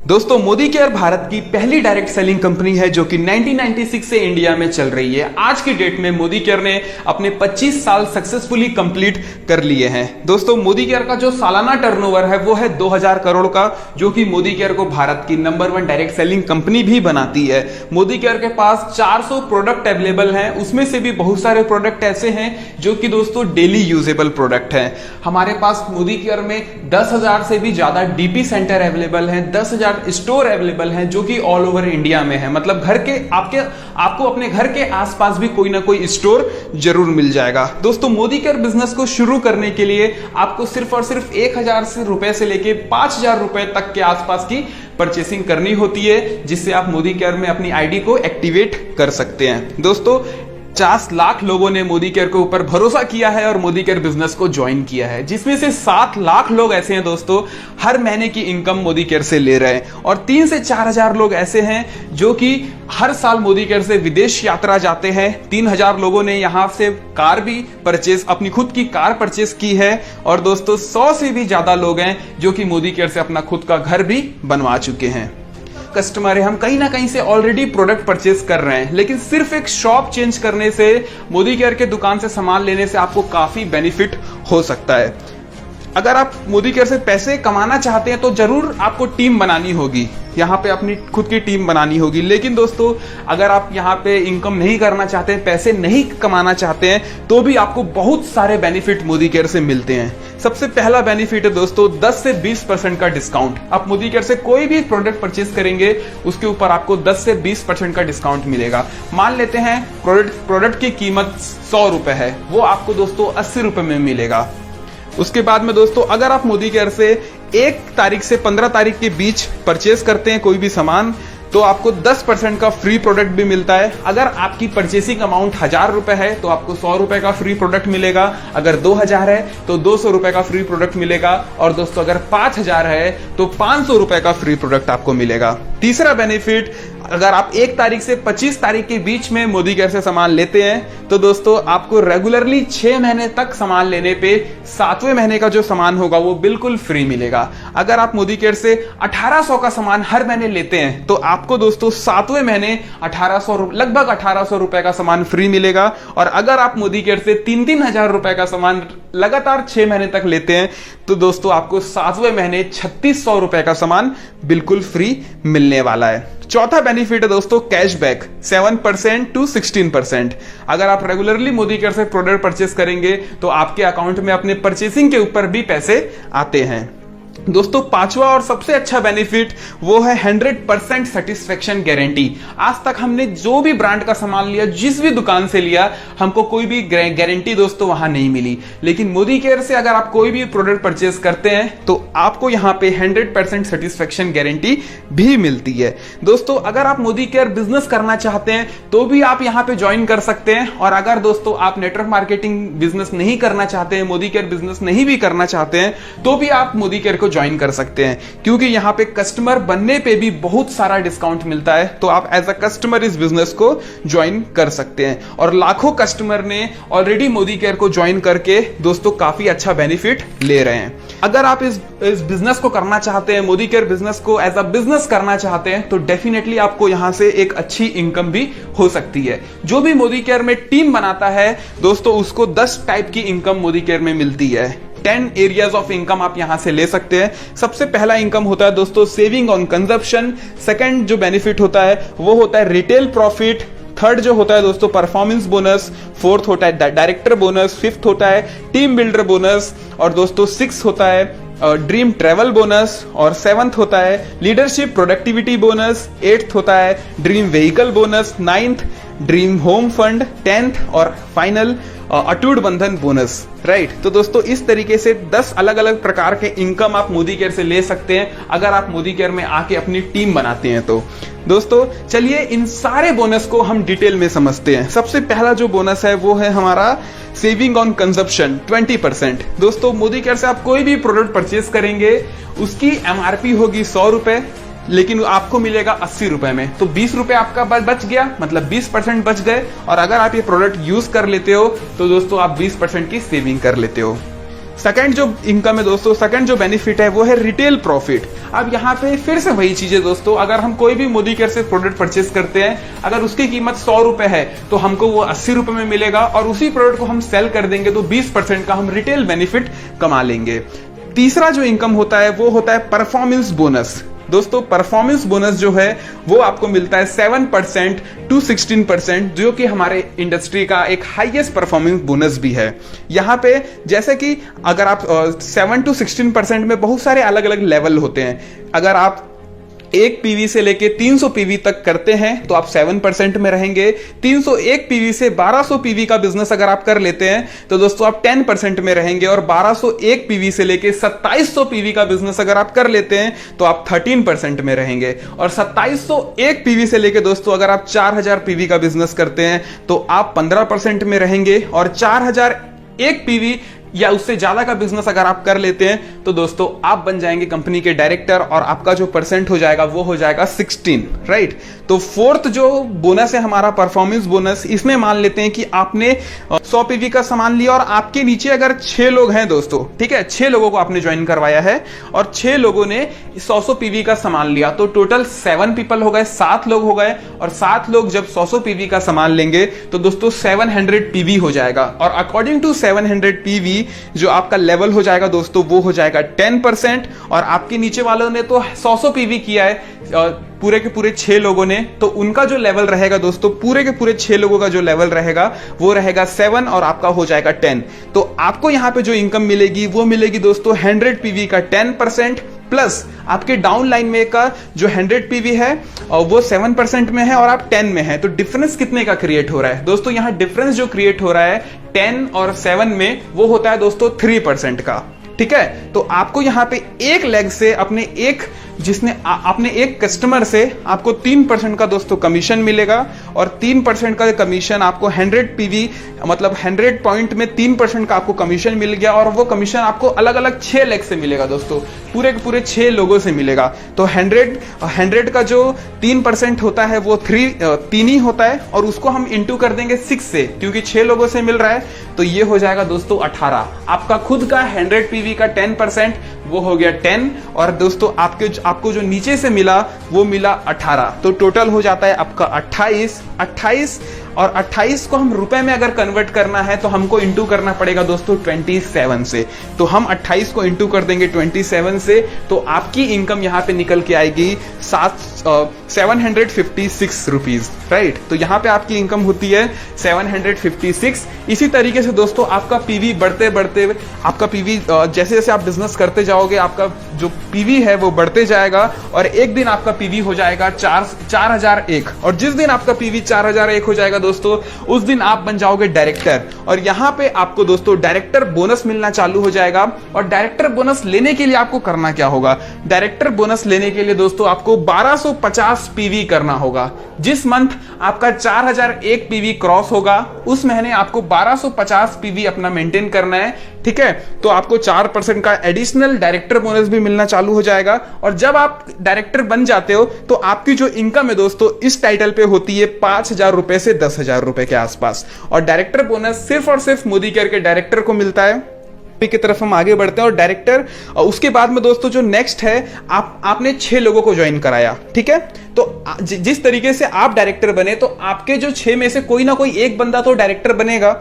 दोस्तों मोदी केयर भारत की पहली डायरेक्ट सेलिंग कंपनी है जो कि 1996 से इंडिया में चल रही है। आज की डेट में मोदी केयर ने अपने 25 साल सक्सेसफुली कंप्लीट कर लिए हैं। दोस्तों मोदी केयर का जो सालाना टर्नओवर है वो है 2000 करोड़ का, जो कि मोदी केयर को भारत की नंबर 1 डायरेक्ट सेलिंग कंपनी भी बनाती है। मोदी केयर के पास 400 प्रोडक्ट अवेलेबल हैं, उसमें से भी बहुत सारे प्रोडक्ट ऐसे हैं जो कि दोस्तों डेली यूजेबल प्रोडक्ट हैं। हमारे पास मोदी केयर में 10,000 से भी ज्यादा डीपी सेंटर अवेलेबल हैं, 10,000 स्टोर अवेलेबल हैं जो कि ऑल ओवर इंडिया में है। मतलब घर के आपको अपने घर के आसपास भी कोई ना कोई स्टोर जरूर मिल जाएगा। दोस्तों मोदी केयर बिजनेस को शुरू करने के लिए आपको सिर्फ और सिर्फ 1,000 रुपए से लेके 5,000 रुपए तक के आसपास की परचेसिंग करनी होती है, जिससे आप मोदी केयर में अपनी आईडी को एक्टिवेट कर सकते हैं। दोस्तों 50 लाख लोगों ने मोदी केयर के ऊपर भरोसा किया है और मोदी केयर बिजनेस को ज्वाइन किया है, जिसमें से 7 लाख लोग ऐसे हैं दोस्तों हर महीने की इनकम मोदी केयर से ले रहे हैं, और 3 से 4,000 लोग ऐसे हैं जो कि हर साल मोदी केयर से विदेश यात्रा जाते हैं। 3,000 लोगों ने यहां से कार भी परचेज, अपनी खुद की कार परचेज की है, और दोस्तों 100 से भी ज्यादा लोग हैं जो कि मोदी केयर से अपना खुद का घर भी बनवा चुके हैं। कस्टमर है, हम कहीं ना कहीं से ऑलरेडी प्रोडक्ट परचेज कर रहे हैं, लेकिन सिर्फ एक शॉप चेंज करने से, मोदी केयर के दुकान से सामान लेने से आपको काफी बेनिफिट हो सकता है। अगर आप मोदी केयर से पैसे कमाना चाहते हैं तो जरूर आपको टीम बनानी होगी, यहाँ पे अपनी खुद की टीम बनानी होगी। लेकिन दोस्तों अगर आप यहाँ पे इनकम नहीं करना चाहते हैं, पैसे नहीं कमाना चाहते हैं, तो भी आपको बहुत सारे बेनिफिट मोदी केयर से मिलते हैं। सबसे पहला बेनिफिट है दोस्तों 10 से 20% का डिस्काउंट। आप मोदी केयर से कोई भी प्रोडक्ट परचेज करेंगे उसके ऊपर आपको 10 से 20% का डिस्काउंट मिलेगा। मान लेते हैं प्रोडक्ट की कीमत 100 रुपए है, वो आपको दोस्तों 80 रुपए में मिलेगा। उसके बाद में दोस्तों अगर आप मोदी केयर से 1 तारीख से 15 तारीख के बीच परचेज करते हैं कोई भी सामान, तो आपको 10% का फ्री प्रोडक्ट भी मिलता है। अगर आपकी परचेसिंग अमाउंट 1,000 रुपए है तो आपको 100 रुपए का फ्री प्रोडक्ट मिलेगा। अगर 2,000 है तो 200 रुपए का फ्री प्रोडक्ट मिलेगा, और दोस्तों अगर 5,000 है तो 500 रुपए का फ्री प्रोडक्ट आपको मिलेगा। तीसरा बेनिफिट, अगर आप 1 तारीख से 25 तारीख के बीच में मोदी केयर से सामान लेते हैं तो दोस्तों आपको रेगुलरली 6 महीने तक सामान लेने पे 7वें महीने का जो सामान होगा वो बिल्कुल फ्री मिलेगा। अगर आप मोदी केयर से 1,800 का सामान हर महीने लेते हैं तो आपको दोस्तों 7वें महीने लगभग 1,800 रुपए का सामान फ्री मिलेगा। और अगर आप मोदी केयर से 3-3 हजार रुपए का सामान लगातार 6 महीने तक लेते हैं तो दोस्तों आपको 7वें महीने 3,600 रुपए का सामान बिल्कुल फ्री मिलने वाला है। चौथा बेनिफिट है दोस्तों कैशबैक 7% to 16%। अगर आप रेगुलरली मोदी केयर से प्रोडक्ट परचेस करेंगे तो आपके अकाउंट में अपने परचेसिंग के ऊपर भी पैसे आते हैं। दोस्तों 5वां और सबसे अच्छा बेनिफिट वो है 100% सेटिस्फेक्शन गारंटी। आज तक हमने जो भी ब्रांड का सामान लिया, जिस भी दुकान से लिया, हमको कोई भी गारंटी दोस्तों वहां नहीं मिली। लेकिन मोदी केयर से अगर आप कोई भी प्रोडक्ट परचेस करते हैं तो आपको यहां पे 100% सेटिस्फेक्शन गारंटी भी मिलती है। दोस्तों अगर आप मोदी केयर बिजनेस करना चाहते हैं तो भी आप यहां पे ज्वाइन कर सकते हैं, और अगर दोस्तों आप नेटवर्क मार्केटिंग बिजनेस नहीं करना चाहते हैं, मोदी केयर बिजनेस नहीं भी करना चाहते हैं, तो भी आप मोदी केयर को ज्वाइन कर सकते हैं, क्योंकि यहां पे कस्टमर बनने पे भी बहुत सारा डिस्काउंट मिलता है। तो आप एज अ कस्टमर इस बिजनेस को ज्वाइन कर सकते हैं, और लाखों कस्टमर ने ऑलरेडी मोदी केयर को ज्वाइन करके दोस्तों काफी अच्छा बेनिफिट ले रहे हैं। अगर आप इस बिजनेस को करना चाहते हैं, मोदी केयर बिजनेस को एज अ बिजनेस करना चाहते हैं, तो डेफिनेटली आपको यहां से एक अच्छी इनकम भी हो सकती है। जो भी मोदी केयर में टीम बनाता है दोस्तों उसको 10 टाइप की इनकम मोदी केयर में मिलती है। 10 एरियाज ऑफ इनकम आप यहां से ले सकते हैं। सबसे पहला इनकम होता है दोस्तों सेविंग ऑन कंजप्शन। सेकंड जो बेनिफिट होता है वो होता है रिटेल प्रॉफिट। थर्ड जो होता है दोस्तों परफॉर्मेंस बोनस। फोर्थ होता है डायरेक्टर बोनस। फिफ्थ होता है टीम बिल्डर बोनस, और दोस्तों 6 होता है ड्रीम ट्रेवल बोनस, और 7th होता है लीडरशिप प्रोडक्टिविटी बोनस। 8th होता है dream vehicle bonus. 9th dream home fund. 10th और फाइनल अटूट बंधन बोनस। राइट, तो दोस्तों इस तरीके से 10 अलग अलग प्रकार के इनकम आप मोदी केयर से ले सकते हैं अगर आप मोदी केयर में आके अपनी टीम बनाते हैं तो। दोस्तों चलिए इन सारे बोनस को हम डिटेल में समझते हैं। सबसे पहला जो बोनस है वो है हमारा सेविंग ऑन कंजप्शन 20%। दोस्तों मोदी केयर से आप कोई भी प्रोडक्ट परचेज करेंगे उसकी एमआरपी होगी 100 रुपए, लेकिन आपको मिलेगा 80 रुपए में, तो 20 रुपए आपका बच गया, मतलब 20% बच गए। और अगर आप ये प्रोडक्ट यूज कर लेते हो तो दोस्तों आप 20% की सेविंग कर लेते हो। सेकंड जो इनकम है दोस्तों, सेकंड जो बेनिफिट है वो है रिटेल प्रॉफिट। अब यहाँ पे फिर से वही चीज है दोस्तों, अगर हम कोई भी मोदी केयर से प्रोडक्ट परचेस करते हैं, अगर उसकी कीमत 100 रुपए है तो हमको वो 80 रुपए में मिलेगा, और उसी प्रोडक्ट को हम सेल कर देंगे तो 20% का हम रिटेल बेनिफिट कमा लेंगे। तीसरा जो इनकम होता है वो होता है परफॉर्मेंस बोनस। दोस्तों परफॉर्मेंस बोनस जो है वो आपको मिलता है 7% to 16%, जो कि हमारे इंडस्ट्री का एक हाईएस्ट परफॉर्मेंस बोनस भी है। यहाँ पे जैसे कि अगर आप 7 to 16% में बहुत सारे अलग अलग लेवल होते हैं। अगर आप 1 पीवी से लेके 300 पीवी तक करते हैं तो आप 7% में रहेंगे। 301 पीवी से 1200 पीवी का बिजनेस अगर आप कर लेते हैं तो दोस्तों आप 10% में रहेंगे, और 1201 पीवी से लेके 2700 पीवी का बिजनेस अगर आप कर लेते हैं तो आप 13% में रहेंगे, और 2701 पीवी से लेके दोस्तों अगर आप 4000 पीवी का बिजनेस करते हैं तो आप 15% में रहेंगे, और 4001 पीवी या उससे ज्यादा का बिजनेस अगर आप कर लेते हैं तो दोस्तों आप बन जाएंगे कंपनी के डायरेक्टर, और आपका जो परसेंट हो जाएगा वो हो जाएगा 16, राइट। तो फोर्थ जो बोनस है हमारा परफॉर्मेंस बोनस, इसमें मान लेते हैं कि आपने 100 पीवी का सामान लिया और आपके नीचे अगर 6 लोग हैं दोस्तों, ठीक है, 6 लोगों को आपने ज्वाइन करवाया है और 6 लोगों ने 100 पीवी का सामान लिया, तो टोटल 7 पीपल हो गए, 7 लोग हो गए, और 7 लोग जब 100 पीवी का सामान लेंगे तो दोस्तों 700 पीवी हो जाएगा, और अकॉर्डिंग टू 700 पीवी जो आपका लेवल हो जाएगा दोस्तों वो हो जाएगा 10%, और आपके नीचे वालों ने तो 100 पीवी किया है पूरे के पूरे 6 लोगों ने, तो उनका जो लेवल रहेगा दोस्तों, पूरे के पूरे 6 लोगों का जो लेवल रहेगा वो रहेगा 7, और आपका हो जाएगा 10। तो आपको यहां पे जो इनकम मिलेगी वो मिलेगी दोस्तों 100 पीवी का 10%, प्लस आपके डाउन लाइन में का जो 100 पीवी है और वो 7% में है और आप 10 में है, तो डिफरेंस कितने का क्रिएट हो रहा है दोस्तों? यहां डिफरेंस जो क्रिएट हो रहा है 10 और 7 में वो होता है दोस्तों 3% का, ठीक है। तो आपको यहां पे एक लेग से अपने एक कस्टमर से आपको 3% का दोस्तों कमीशन मिलेगा, और 3% का कमीशन आपको 100 पीवी मतलब 100 पॉइंट में 3% का आपको कमीशन मिल गया, और वो कमीशन आपको अलग अलग 6 लेग से मिलेगा दोस्तों, पूरे के पूरे 6 लोगों से मिलेगा। तो 100 का जो 3% होता है वो 3 ही होता है, और उसको हम इंटू कर देंगे 6 से, क्योंकि 6 लोगों से मिल रहा है, तो ये हो जाएगा दोस्तों 18। आपका खुद का 100 पीवी का 10% वो हो गया 10, और दोस्तों आपको जो नीचे से मिला वो मिला 18, तो टोटल हो जाता है आपका 28, और 28 को हम रुपए में अगर कन्वर्ट करना है तो हमको इंटू करना पड़ेगा दोस्तों 27 से। तो हम 28 को इंटू कर देंगे 27 से, तो आपकी इनकम यहां पे निकल के आएगी 756 रुपीज, राइट। तो यहां पे आपकी इनकम होती है 756। इसी तरीके से दोस्तों आपका पीवी बढ़ते बढ़ते, आपका पीवी जैसे जैसे आप बिजनेस करते जाओगे आपका जो पीवी है वो बढ़ते जाएगा, और एक दिन आपका पीवी हो जाएगा 4001, और जिस दिन आपका पीवी 4001 हो जाएगा दोस्तों उस दिन आप बन जाओगे डायरेक्टर, और यहां पे आपको दोस्तों डायरेक्टर बोनस मिलना चालू हो जाएगा। और डायरेक्टर बोनस लेने के लिए आपको करना क्या होगा? डायरेक्टर बोनस लेने के लिए दोस्तों आपको 1250 पीवी करना होगा। जिस मंथ आपका 4001 पीवी क्रॉस होगा उस महीने आपको 1250 पीवी अपना मेंटेन करना है, ठीक है। तो आपको 4% का एडिशनल डायरेक्टर बोनस भी मिलना चालू हो जाएगा, और जब आप डायरेक्टर बन जाते हो तो आपकी जो इनकम है दोस्तों इस टाइटल पे होती है 5000 रुपए से 10,000 रुपए के आसपास, और डायरेक्टर बोनस सिर्फ और सिर्फ मोदी केयर के डायरेक्टर को मिलता है। की तरफ हम आगे बढ़ते हैं, और डायरेक्टर उसके बाद में दोस्तों जो नेक्स्ट है, आपने 6 लोगों को ज्वाइन कराया, ठीक है। तो जिस तरीके से आप डायरेक्टर बने तो आपके जो 6 में से कोई ना कोई एक बंदा तो डायरेक्टर बनेगा,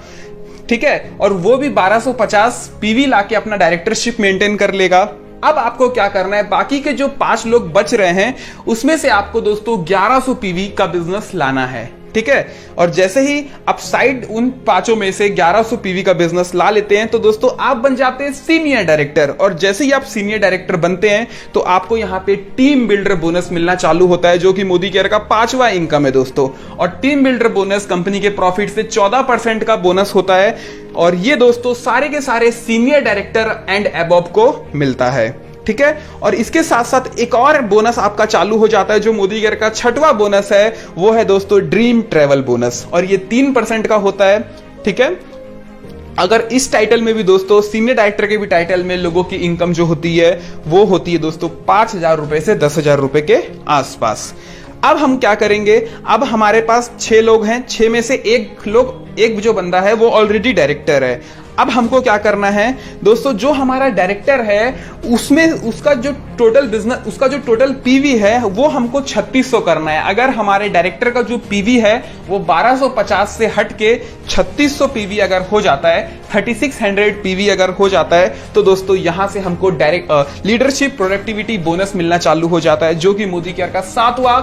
ठीक है, और वो भी 1250 पीवी लाके अपना डायरेक्टरशिप मेंटेन कर लेगा। अब आपको क्या करना है, बाकी के जो 5 लोग बच रहे हैं उसमें से आपको दोस्तों 1100 पीवी का बिजनेस लाना है, ठीक है। और जैसे ही आप साइड उन 5 में से 1100 पीवी का बिजनेस ला लेते हैं तो दोस्तों आप बन जाते हैं सीनियर डायरेक्टर, और जैसे ही आप सीनियर डायरेक्टर बनते हैं तो आपको यहां पे टीम बिल्डर बोनस मिलना चालू होता है, जो कि मोदी केयर का 5वां इनकम है दोस्तों। और टीम बिल्डर बोनस कंपनी के प्रॉफिट से 14% का बोनस होता है, और ये दोस्तों सारे के सारे सीनियर डायरेक्टर एंड अबव को मिलता है, ठीक है। और इसके साथ साथ एक और बोनस आपका चालू हो जाता है जो मोदी केयर का 6वां बोनस है, वो है दोस्तों ड्रीम ट्रेवल बोनस, और ये 3% का होता है, ठीक है। अगर इस टाइटल में भी दोस्तों सीनियर डायरेक्टर के भी टाइटल में लोगों की इनकम जो होती है वो होती है दोस्तों 5000 रुपए से 10,000 रुपए के आसपास। अब हम क्या करेंगे, अब हमारे पास 6 लोग हैं, 6 में से एक जो बंदा है वो ऑलरेडी डायरेक्टर है। अब हमको क्या करना है दोस्तों, जो हमारा डायरेक्टर है उसमें उसका जो टोटल बिजनेस, उसका जो टोटल पीवी है वो हमको 3600 करना है। अगर हमारे डायरेक्टर का जो पीवी है वो 1250 से हट के 3600 पीवी अगर हो जाता है, 3600 पीवी अगर हो जाता है, तो दोस्तों यहां से हमको डायरेक्ट लीडरशिप प्रोडक्टिविटी बोनस मिलना चालू हो जाता है, जो कि मोदी केयर का 7वां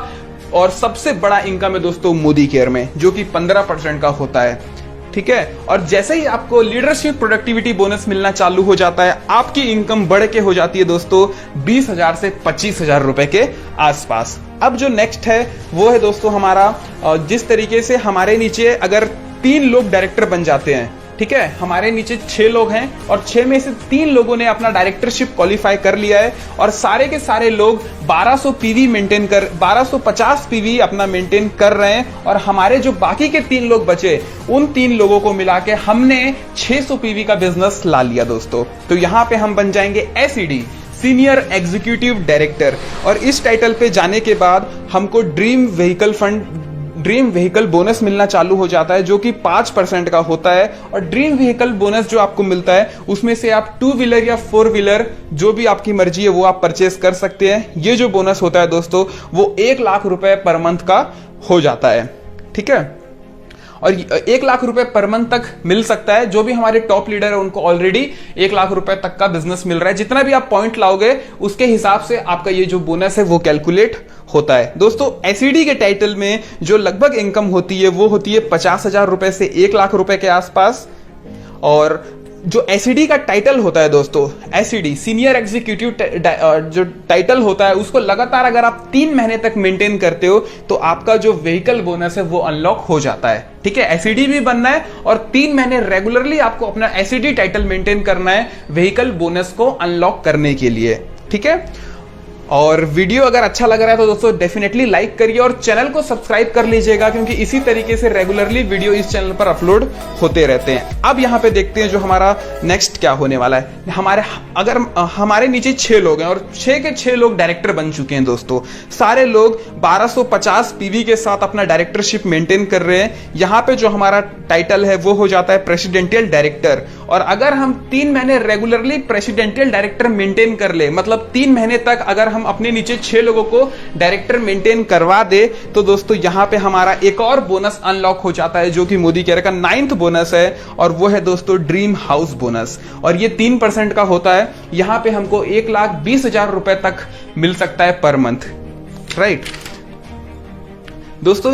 और सबसे बड़ा इनकम है दोस्तों मोदी केयर में, जो कि 15% का होता है। ठीक है, और जैसे ही आपको लीडरशिप प्रोडक्टिविटी बोनस मिलना चालू हो जाता है, आपकी इनकम बढ़ के हो जाती है दोस्तों 20,000 से 25,000 रुपए के आसपास। अब जो नेक्स्ट है वो है दोस्तों हमारा, जिस तरीके से हमारे नीचे अगर 3 लोग डायरेक्टर बन जाते हैं, ठीक है, हमारे नीचे 6 लोग हैं और 6 में से 3 लोगों ने अपना डायरेक्टरशिप क्वालिफाई कर लिया है और सारे के सारे लोग 1200 पीवी मेंटेन कर 1250 पीवी अपना मेंटेन कर रहे हैं, और हमारे जो बाकी के 3 लोग बचे, उन 3 लोगों को मिला के हमने 600 पीवी का बिजनेस ला लिया दोस्तों। तो यहां पे हम बन जाएंगे एसईडी, सीनियर एग्जीक्यूटिव डायरेक्टर, और इस टाइटल पे जाने के बाद हमको ड्रीम व्हीकल बोनस मिलना चालू हो जाता है, जो कि 5% का होता है। और ड्रीम व्हीकल बोनस जो आपको मिलता है उसमें से आप 2 व्हीलर या 4 व्हीलर जो भी आपकी मर्जी है वो आप परचेस कर सकते हैं। ये जो बोनस होता है दोस्तों वो 1 लाख रुपए पर मंथ का हो जाता है। ठीक है, और 1 लाख रुपए पर मंथ तक मिल सकता है। जो भी हमारे टॉप लीडर है उनको ऑलरेडी 1 लाख रुपए तक का बिजनेस मिल रहा है। जितना भी आप पॉइंट लाओगे उसके हिसाब से आपका ये जो बोनस है वो कैलकुलेट होता है। दोस्तों एसईडी के टाइटल में जो लगभग इनकम होती है वो होती है 50,000 रुपए से 1 लाख रुपए के आसपास। और जो एसईडी का टाइटल होता है दोस्तों, एसईडी सीनियर एग्जीक्यूटिव जो टाइटल होता है, उसको लगातार अगर आप 3 महीने तक मेंटेन करते हो तो आपका जो व्हीकल बोनस है वो अनलॉक हो जाता है। ठीक है, एसईडी भी बनना है और 3 महीने रेगुलरली आपको अपना एसईडी टाइटल मेंटेन करना है व्हीकल बोनस को अनलॉक करने के लिए। ठीक है, और वीडियो अगर अच्छा लग रहा है तो दोस्तों डेफिनेटली लाइक करिए और चैनल को सब्सक्राइब कर लीजिएगा, क्योंकि इसी तरीके से रेगुलरली वीडियो इस चैनल पर अपलोड होते रहते हैं। अब यहां पे देखते हैं जो हमारा नेक्स्ट क्या होने वाला है। अगर हमारे नीचे 6 लोग हैं और 6 के 6 लोग डायरेक्टर बन चुके हैं दोस्तों, सारे लोग 1250 पीवी के साथ अपना डायरेक्टरशिप मेंटेन कर रहे हैं। यहां पे जो हमारा टाइटल है वो हो जाता है प्रेसिडेंशियल डायरेक्टर। और अगर हम 3 महीने रेगुलरली प्रेसिडेंशियल डायरेक्टर मेंटेन कर ले, मतलब 3 महीने तक अगर हम अपने नीचे 6 लोगों को डायरेक्टर मेंटेन करवा दे, तो दोस्तों यहां पे हमारा एक और बोनस अनलॉक हो जाता है, जो कि मोदी केयर का 9th बोनस है, और वो है दोस्तों ड्रीम हाउस बोनस। और ये 3% का होता है। यहां पे हमको 1,20,000 रुपए तक मिल सकता है पर मंथ। राइट दोस्तों,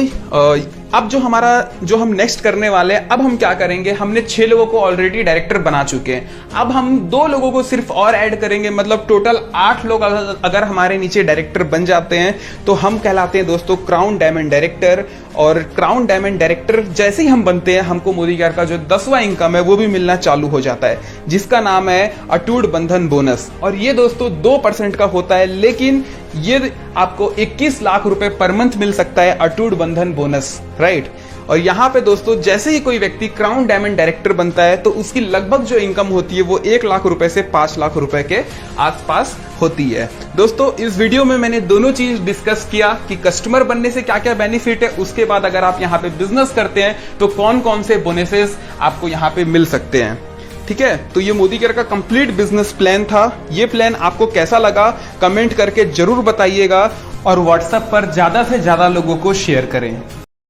अब जो हम नेक्स्ट करने वाले हैं, अब हम क्या करेंगे, हमने 6 लोगों को ऑलरेडी डायरेक्टर बना चुके हैं। अब हम 2 लोगों को सिर्फ और ऐड करेंगे, मतलब टोटल 8 लोग अगर हमारे नीचे डायरेक्टर बन जाते हैं तो हम कहलाते हैं दोस्तों क्राउन डायमंड डायरेक्टर। और क्राउन डायमंड डायरेक्टर जैसे ही हम बनते हैं, हमको मोदी केयर का जो 10वां इनकम है वो भी मिलना चालू हो जाता है, जिसका नाम है अटूट बंधन बोनस। और ये दोस्तों 2% का होता है, लेकिन ये आपको 21 लाख रुपए पर मंथ मिल सकता है अटूट बंधन बोनस। राइट, और यहां पे दोस्तों जैसे ही कोई व्यक्ति क्राउन डायमंड डायरेक्टर बनता है तो उसकी लगभग जो इनकम होती है वो 1 लाख रुपए से 5 लाख रुपए के आसपास होती है। दोस्तों इस वीडियो में मैंने दोनों चीज डिस्कस किया कि कस्टमर बनने से क्या क्या बेनिफिट है, उसके बाद अगर आप यहाँ पे बिजनेस करते हैं तो कौन कौन से बोनसेस आपको यहाँ पे मिल सकते हैं। ठीक है, तो ये मोदी केयर का कंप्लीट बिजनेस प्लान था। ये प्लान आपको कैसा लगा कमेंट करके जरूर बताइएगा और व्हाट्सएप पर ज्यादा से ज्यादा लोगों को शेयर करें।